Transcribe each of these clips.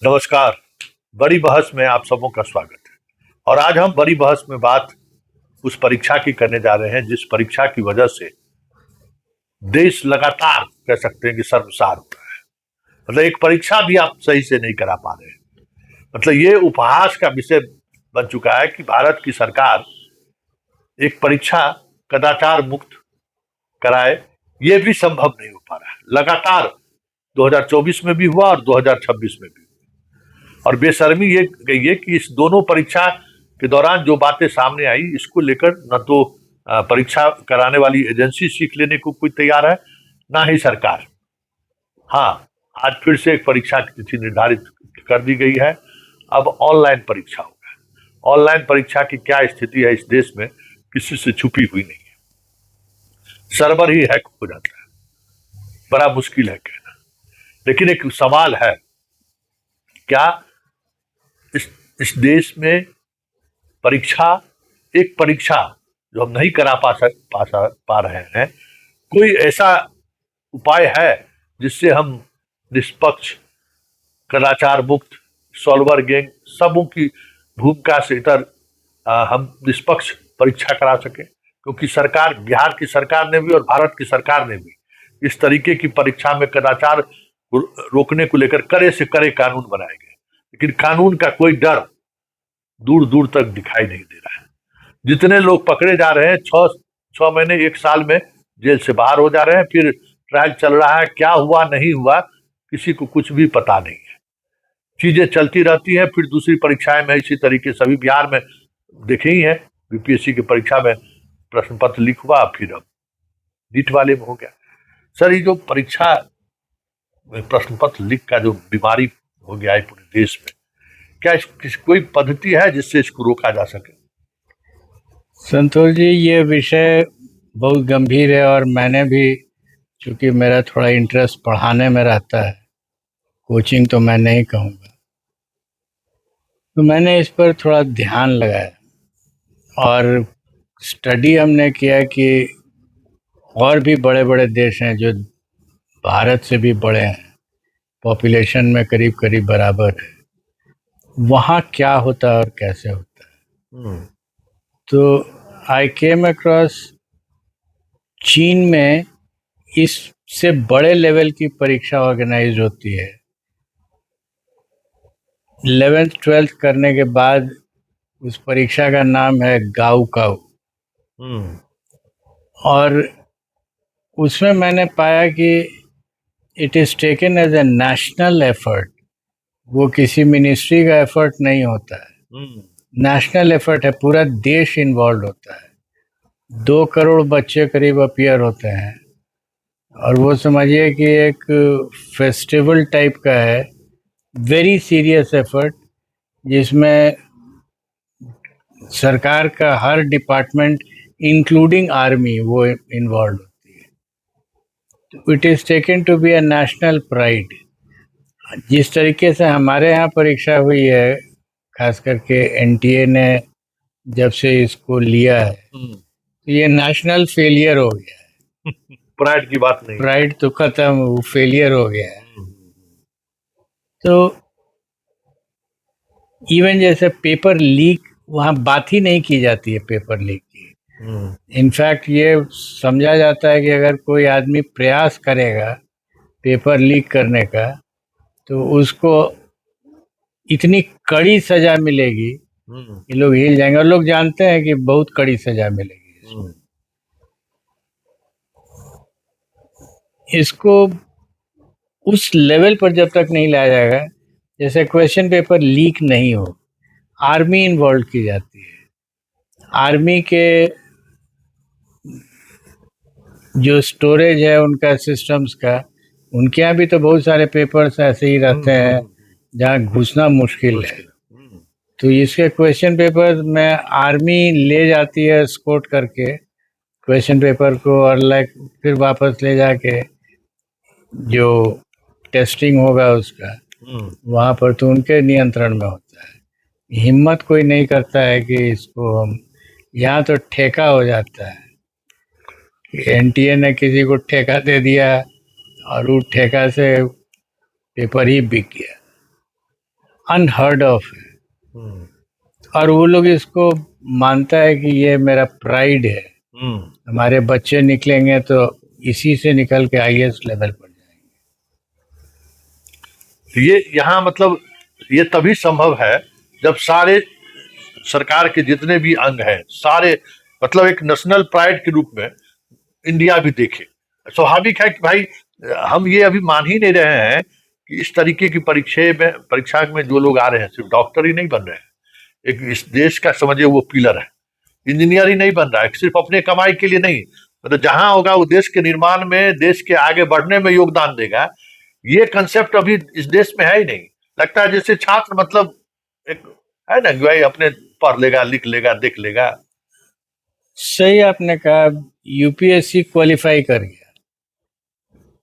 नमस्कार। बड़ी बहस में आप सबों का स्वागत है। और आज हम बड़ी बहस में बात उस परीक्षा की करने जा रहे हैं जिस परीक्षा की वजह से देश लगातार कह सकते हैं कि शर्मसार हो रहा है। मतलब एक परीक्षा भी आप सही से नहीं करा पा रहे हैं। मतलब ये उपहास का विषय बन चुका है कि भारत की सरकार एक परीक्षा कदाचार मुक्त कराए, ये भी संभव नहीं हो पा रहा है। लगातार 2024 में भी हुआ और 2026 में भी। और बेशर्मी ये गई है कि इस दोनों परीक्षा के दौरान जो बातें सामने आई, इसको लेकर न तो परीक्षा कराने वाली एजेंसी सीख लेने को कोई तैयार है, ना ही सरकार। हाँ, आज फिर से एक परीक्षा की तिथि निर्धारित कर दी गई है। अब ऑनलाइन परीक्षा होगा। ऑनलाइन परीक्षा की क्या स्थिति है इस देश में, किसी से छुपी हुई नहीं है। सर्वर ही हैक हो जाता है, बड़ा मुश्किल है कहना। लेकिन एक सवाल है, क्या इस देश में परीक्षा, एक परीक्षा जो हम नहीं करा पा रहे हैं, कोई ऐसा उपाय है जिससे हम निष्पक्ष, कदाचार मुक्त, सॉल्वर गैंग सबों की भूमिका से इतर हम निष्पक्ष परीक्षा करा सके? क्योंकि सरकार, बिहार की सरकार ने भी और भारत की सरकार ने भी इस तरीके की परीक्षा में कदाचार रोकने को लेकर कड़े से कड़े कानून बनाए गए, लेकिन कानून का कोई डर दूर दूर तक दिखाई नहीं दे रहा है। जितने लोग पकड़े जा रहे हैं, 6 महीने 1 साल में जेल से बाहर हो जा रहे हैं, फिर ट्रायल चल रहा है। क्या हुआ नहीं हुआ किसी को कुछ भी पता नहीं है। चीजें चलती रहती हैं। फिर दूसरी परीक्षाएं में इसी तरीके सभी बिहार में देखे ही है। बीपीएससी की परीक्षा में प्रश्न पत्र लीक हुआ, फिर अब नीट वाले में हो गया। सर, ये जो परीक्षा में प्रश्न पत्र लीक का जो बीमारी हो गया है पूरे देश में, क्या कोई पद्धति है जिससे इसको रोका जा सके? संतोष जी, ये विषय बहुत गंभीर है और मैंने भी, चूंकि मेरा थोड़ा इंटरेस्ट पढ़ाने में रहता है, कोचिंग तो मैं नहीं कहूँगा, तो मैंने इस पर थोड़ा ध्यान लगाया और स्टडी हमने किया कि और भी बड़े बड़े देश हैं जो भारत से भी बड़े हैं, पॉपुलेशन में करीब करीब बराबर है, वहाँ क्या होता है और कैसे होता है। तो आई केम अक्रॉस चीन में इससे बड़े लेवल की परीक्षा ऑर्गेनाइज होती है। 11th-12th करने के बाद उस परीक्षा का नाम है गाओकाओ। और उसमें मैंने पाया कि it is taken as a national effort. वो किसी मिनिस्ट्री का एफर्ट नहीं होता है, नेशनल एफर्ट है, पूरा देश इन्वॉल्व होता है। 2 करोड़ बच्चे करीब अपीयर होते हैं और वो समझिए कि एक फेस्टिवल टाइप का है, वेरी सीरियस एफर्ट, जिसमें सरकार का हर डिपार्टमेंट इंक्लूडिंग आर्मी वो इन्वॉल्व होती है। तो it is taken to be a national pride. जिस तरीके से हमारे यहाँ परीक्षा हुई है, खास करके एनटीए ने जब से इसको लिया है, तो ये नेशनल फेलियर हो गया है। प्राइड की बात नहीं, प्राइड तो खत्म, वो फेलियर हो गया है। तो इवन जैसे पेपर लीक, वहाँ बात ही नहीं की जाती है पेपर लीक की। इनफैक्ट ये समझा जाता है कि अगर कोई आदमी प्रयास करेगा पेपर लीक करने का तो उसको इतनी कड़ी सजा मिलेगी कि लोग हिल जाएंगे, और लोग जानते हैं कि बहुत कड़ी सजा मिलेगी। इसको उस लेवल पर जब तक नहीं लाया जाएगा, जैसे क्वेश्चन पेपर लीक नहीं हो, आर्मी इन्वॉल्व की जाती है। आर्मी के जो स्टोरेज है उनका, सिस्टम्स का, उनके यहाँ भी तो बहुत सारे पेपर्स ऐसे ही रहते हैं जहाँ घुसना मुश्किल है। तो इसके क्वेश्चन पेपर में आर्मी ले जाती है स्कोट करके क्वेश्चन पेपर को, और फिर वापस ले जाके जो टेस्टिंग होगा उसका वहाँ पर तो उनके नियंत्रण में होता है। हिम्मत कोई नहीं करता है कि इसको हम, यहाँ तो ठेका हो जाता है कि एनटीए ने किसी को ठेका दे दिया और उस ठेका से पेपर ही बिक गया। अनहर्ड ऑफ है, हम्म, और वो लोग इसको मानता है कि ये मेरा प्राइड है, हम्म। हमारे बच्चे निकलेंगे तो इसी से निकल के आईएएस लेवल पर जाएंगे। ये यहाँ मतलब ये तभी संभव है जब सारे सरकार के जितने भी अंग हैं सारे मतलब एक नेशनल प्राइड के रूप में इंडिया भी देखे। स्वाभाविक है कि भाई हम ये अभी मान ही नहीं रहे हैं कि इस तरीके की परीक्षा में जो लोग आ रहे हैं सिर्फ डॉक्टर ही नहीं बन रहे हैं, एक इस देश का समझिए वो पिलर है। इंजीनियर ही नहीं बन रहा है सिर्फ अपने कमाई के लिए नहीं, मतलब जहां होगा वो देश के निर्माण में देश के आगे बढ़ने में योगदान देगा। ये कंसेप्ट अभी इस देश में है ही नहीं। लगता है जैसे छात्र मतलब एक है ना कि भाई अपने पढ़ लेगा लिख लेगा देख लेगा। सही आपने कहा, यूपीएससी क्वालिफाई कर गया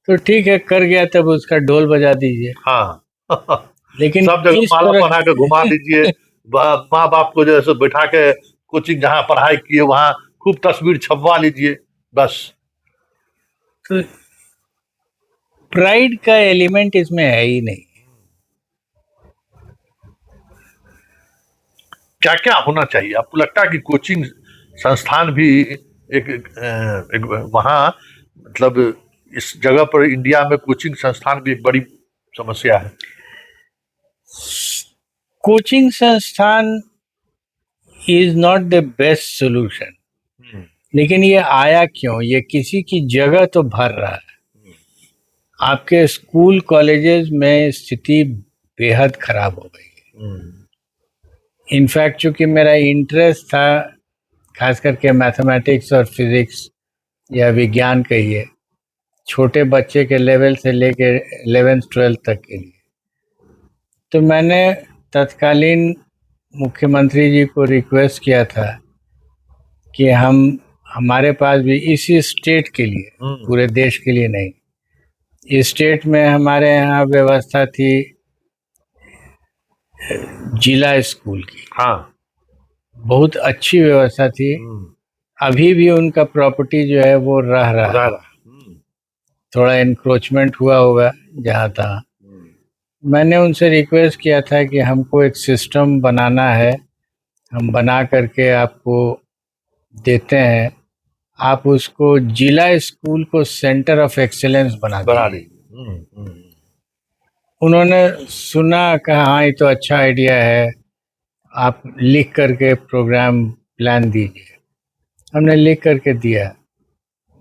तो ठीक है, कर गया तब उसका ढोल बजा दीजिए। हाँ लेकिन सब जगह इस माला तरह बना के घुमा दीजिए। माँ बाप को जैसे बैठा के कोचिंग जहाँ पढ़ाई किए वहां खूब तस्वीर छपवा लीजिए बस। तो प्राइड का एलिमेंट इसमें है ही नहीं। क्या क्या होना चाहिए आपको लगता है कि कोचिंग संस्थान भी एक वहाँ मतलब इस जगह पर इंडिया में कोचिंग संस्थान भी एक बड़ी समस्या है। कोचिंग संस्थान is not the best solution, hmm, लेकिन ये आया क्यों? ये किसी की जगह तो भर रहा है। आपके स्कूल कॉलेजेस में स्थिति बेहद खराब हो गई है। हम्म, इनफैक्ट चूंकि मेरा इंटरेस्ट था खास करके मैथमेटिक्स और फिजिक्स या विज्ञान कहिए, छोटे बच्चे के लेवल से लेके 11th-12th तक के लिए, तो मैंने तत्कालीन मुख्यमंत्री जी को रिक्वेस्ट किया था कि हमारे पास भी इसी स्टेट के लिए, हम्म, पूरे देश के लिए नहीं, इस स्टेट में हमारे यहाँ व्यवस्था थी जिला स्कूल की, हाँ, बहुत अच्छी व्यवस्था थी। हम्म, अभी भी उनका प्रॉपर्टी जो है वो रह रहा है, रहा, थोड़ा इंक्रोचमेंट हुआ होगा जहाँ तहाँ। हम्म, मैंने उनसे रिक्वेस्ट किया था कि हमको एक सिस्टम बनाना है, हम बना करके आपको देते हैं, आप उसको जिला स्कूल को सेंटर ऑफ एक्सीलेंस बना बना दीजिए। दी। उन्होंने सुना, कहा हाँ ये तो अच्छा आइडिया है, आप लिख करके प्रोग्राम प्लान दीजिए। हमने लिख करके दिया,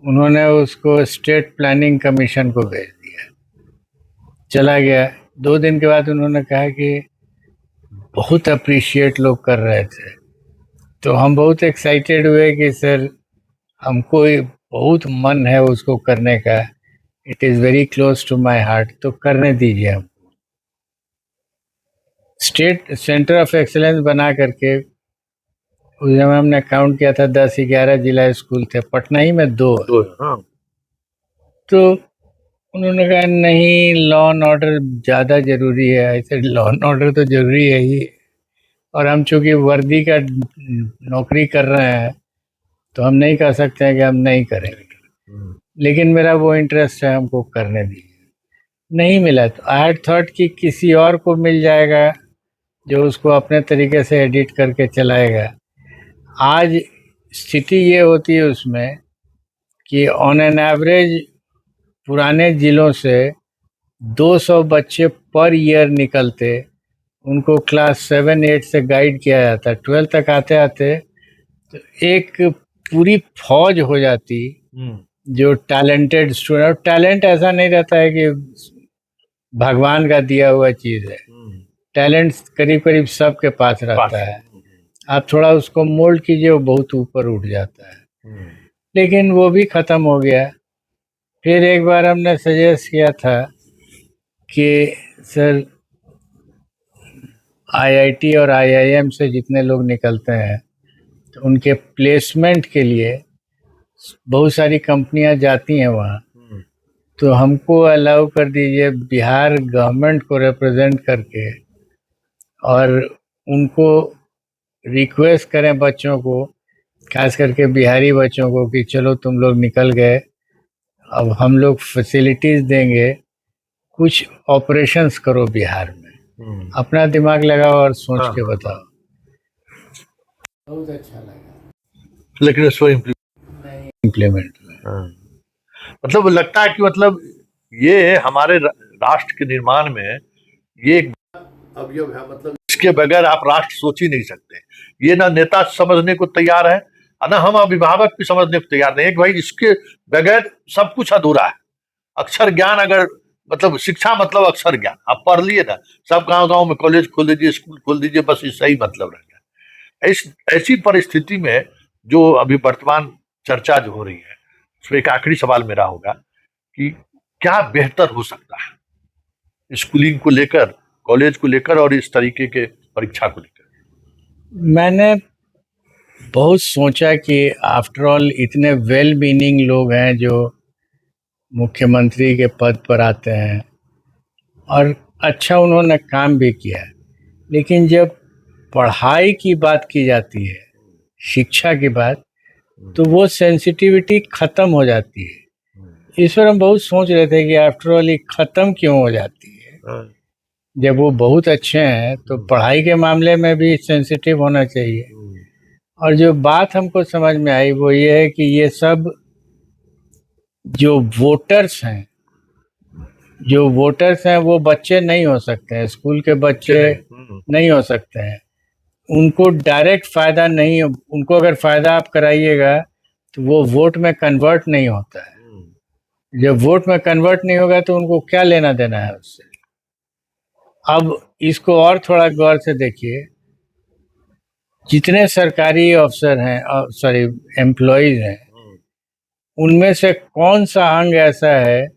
उन्होंने उसको स्टेट प्लानिंग कमीशन को भेज दिया, चला गया। 2 दिन के बाद उन्होंने कहा कि बहुत अप्रिशिएट लोग कर रहे थे। तो हम बहुत एक्साइटेड हुए कि सर हमको बहुत मन है उसको करने का, it is very close to my heart, तो करने दीजिए। हम स्टेट सेंटर ऑफ एक्सीलेंस बना करके उस समय हमने काउंट किया था 10-11 जिला स्कूल थे, पटना ही में 2 है। तो हाँ, तो उन्होंने कहा नहीं, लॉ एंड ऑर्डर ज़्यादा ज़रूरी है। ऐसे लॉ एंड ऑर्डर तो ज़रूरी है ही, और हम चूँकि वर्दी का नौकरी कर रहे हैं तो हम नहीं कह सकते हैं कि हम नहीं करेंगे, हम्म, लेकिन मेरा वो इंटरेस्ट है, हमको करने दीजिए। नहीं मिला तो आई हैड थॉट कि किसी और को मिल जाएगा जो उसको अपने तरीके से एडिट करके चलाएगा। आज स्थिति ये होती है उसमें कि ऑन एन एवरेज पुराने ज़िलों से 200 बच्चे पर ईयर निकलते, उनको क्लास 7-8 से गाइड किया जाता, 12 तक आते आते तो एक पूरी फौज हो जाती हम्म, जो टैलेंटेड स्टूडेंट। और टैलेंट ऐसा नहीं रहता है कि भगवान का दिया हुआ चीज़ है, टैलेंट करीब करीब सबके पास पास, रहता है, आप थोड़ा उसको मोल्ड कीजिए वो बहुत ऊपर उठ जाता है। हम्म, लेकिन वो भी ख़त्म हो गया। फिर एक बार हमने सजेस्ट किया था कि सर आईआईटी और आईआईएम से जितने लोग निकलते हैं तो उनके प्लेसमेंट के लिए बहुत सारी कंपनियां जाती हैं वहाँ, तो हमको अलाउ कर दीजिए बिहार गवर्नमेंट को रिप्रेजेंट करके, और उनको रिक्वेस्ट करें बच्चों को, खास करके बिहारी बच्चों को, कि चलो तुम लोग निकल गए, अब हम लोग फैसिलिटीज़ देंगे, कुछ ऑपरेशंस करो बिहार में। अपना दिमाग लगाओ और सोच हाँ, के हाँ, बताओ। बहुत अच्छा लगा, लेकिन उसको नहीं इम्प्लीमेंट हुआ। हाँ, मतलब लगता है कि मतलब ये हमारे राष्ट्र के निर्माण में ये एक अवयव है, मतलब इसके बगैर आप राष्ट्र सोच ही नहीं सकते। ये ना नेता समझने को तैयार है और ना हम अभिभावक भी समझने को तैयार नहीं है कि भाई इसके बगैर सब कुछ अधूरा है। अक्षर ज्ञान अगर मतलब शिक्षा मतलब अक्षर ज्ञान आप पढ़ लिए ना, सब गांव गांव में कॉलेज खोल दीजिए, स्कूल खोल दीजिए, बस इससे ही मतलब रह गया। ऐसी परिस्थिति में जो अभी वर्तमान चर्चा जो हो रही है, उसमें एक आखिरी सवाल मेरा होगा कि क्या बेहतर हो सकता है स्कूलिंग को लेकर, कॉलेज को लेकर और इस तरीके के परीक्षा को लेकर? मैंने बहुत सोचा कि आफ्टर ऑल इतने वेल मीनिंग लोग हैं जो मुख्यमंत्री के पद पर आते हैं और अच्छा उन्होंने काम भी किया है, लेकिन जब पढ़ाई की बात की जाती है, शिक्षा की बात, तो वो सेंसिटिविटी ख़त्म हो जाती है। इस पर हम बहुत सोच रहे थे कि आफ्टर ऑल ये ख़त्म क्यों हो जाती है। जब वो बहुत अच्छे हैं तो पढ़ाई के मामले में भी सेंसिटिव होना चाहिए। और जो बात हमको समझ में आई वो ये है कि ये सब जो वोटर्स हैं वो बच्चे नहीं हो सकते हैं, स्कूल के बच्चे नहीं हो सकते हैं। उनको डायरेक्ट फ़ायदा नहीं, उनको अगर फ़ायदा आप कराइएगा तो वो वोट में कन्वर्ट नहीं होता है। जब वोट में कन्वर्ट नहीं होगा तो उनको क्या लेना देना है उससे। अब इसको और थोड़ा गौर से देखिए, जितने सरकारी अफसर हैं, सॉरी एम्प्लॉयज़ हैं, उनमें से कौन सा अंग ऐसा है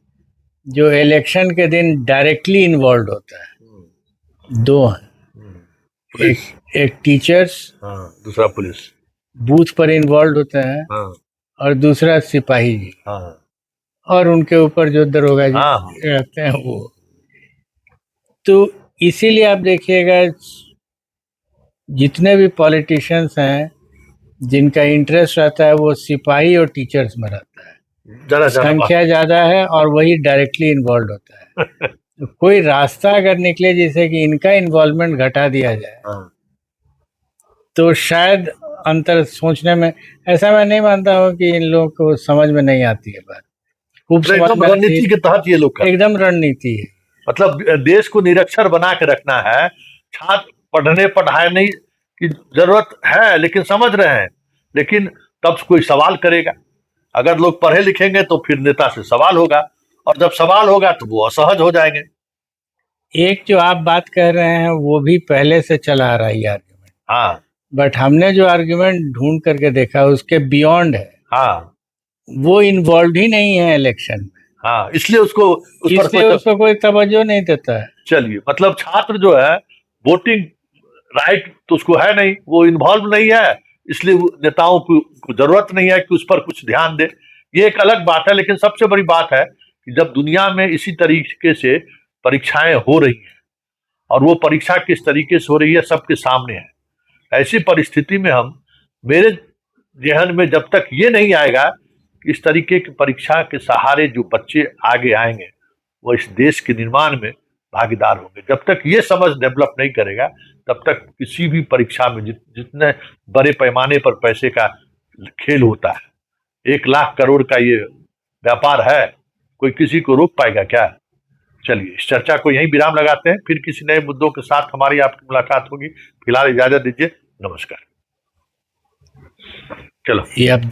जो इलेक्शन के दिन डायरेक्टली इन्वॉल्व होता है? दो हैं, एक टीचर्स, दूसरा पुलिस, बूथ पर इन्वॉल्व होते हैं, और दूसरा सिपाही जी, और उनके ऊपर जो दरोगा जी रहते हैं वो। तो इसीलिए आप देखिएगा जितने भी पॉलिटिशियंस हैं जिनका इंटरेस्ट रहता है वो सिपाही और टीचर्स में रहता है, संख्या ज़्यादा है और वही डायरेक्टली इन्वॉल्व होता है। तो कोई रास्ता अगर निकले जिससे कि इनका इन्वॉल्वमेंट घटा दिया जाए तो शायद अंतर सोचने में, ऐसा मैं नहीं मानता हूँ कि इन लोगों को समझ में नहीं आती है बात, खूब एकदम रणनीति के तहत ये लोग एकदम रणनीति है। मतलब देश को निरक्षर बना के रखना है। छात्र पढ़ने पढ़ाने की जरूरत है लेकिन समझ रहे हैं, लेकिन तब कोई सवाल करेगा। अगर लोग पढ़े लिखेंगे तो फिर नेता से सवाल होगा, और जब सवाल होगा तो वो असहज हो जाएंगे। एक जो आप बात कह रहे हैं वो भी पहले से चला आ रहा है आर्ग्यूमेंट, बट हमने जो आर्ग्यूमेंट ढूंढ करके देखा उसके बियॉन्ड है। वो इन्वॉल्व ही नहीं है इलेक्शन में। इसलिए उसको उसको कोई तवज्जो नहीं देता है। चलिए, मतलब छात्र जो है वोटिंग राइट तो उसको है नहीं, वो इन्वॉल्व नहीं है, इसलिए नेताओं को जरूरत नहीं है कि उस पर कुछ ध्यान दे। ये एक अलग बात है, लेकिन सबसे बड़ी बात है कि जब दुनिया में इसी तरीके से परीक्षाएं हो रही हैं और वो परीक्षा किस तरीके से हो रही है सबके सामने है, ऐसी परिस्थिति में मेरे जहन में जब तक ये नहीं आएगा कि इस तरीके की परीक्षा के सहारे जो बच्चे आगे आएंगे वो इस देश के निर्माण में भागीदार होंगे, जब तक ये समझ डेवलप नहीं करेगा तब तक किसी भी परीक्षा में जितने बड़े पैमाने पर पैसे का खेल होता है, 1 लाख करोड़ का ये व्यापार है, कोई किसी को रोक पाएगा क्या? चलिए, इस चर्चा को यहीं विराम लगाते हैं, फिर किसी नए मुद्दों के साथ हमारी आपकी मुलाकात होगी। फिलहाल इजाजत दीजिए, नमस्कार। चलो। ये अब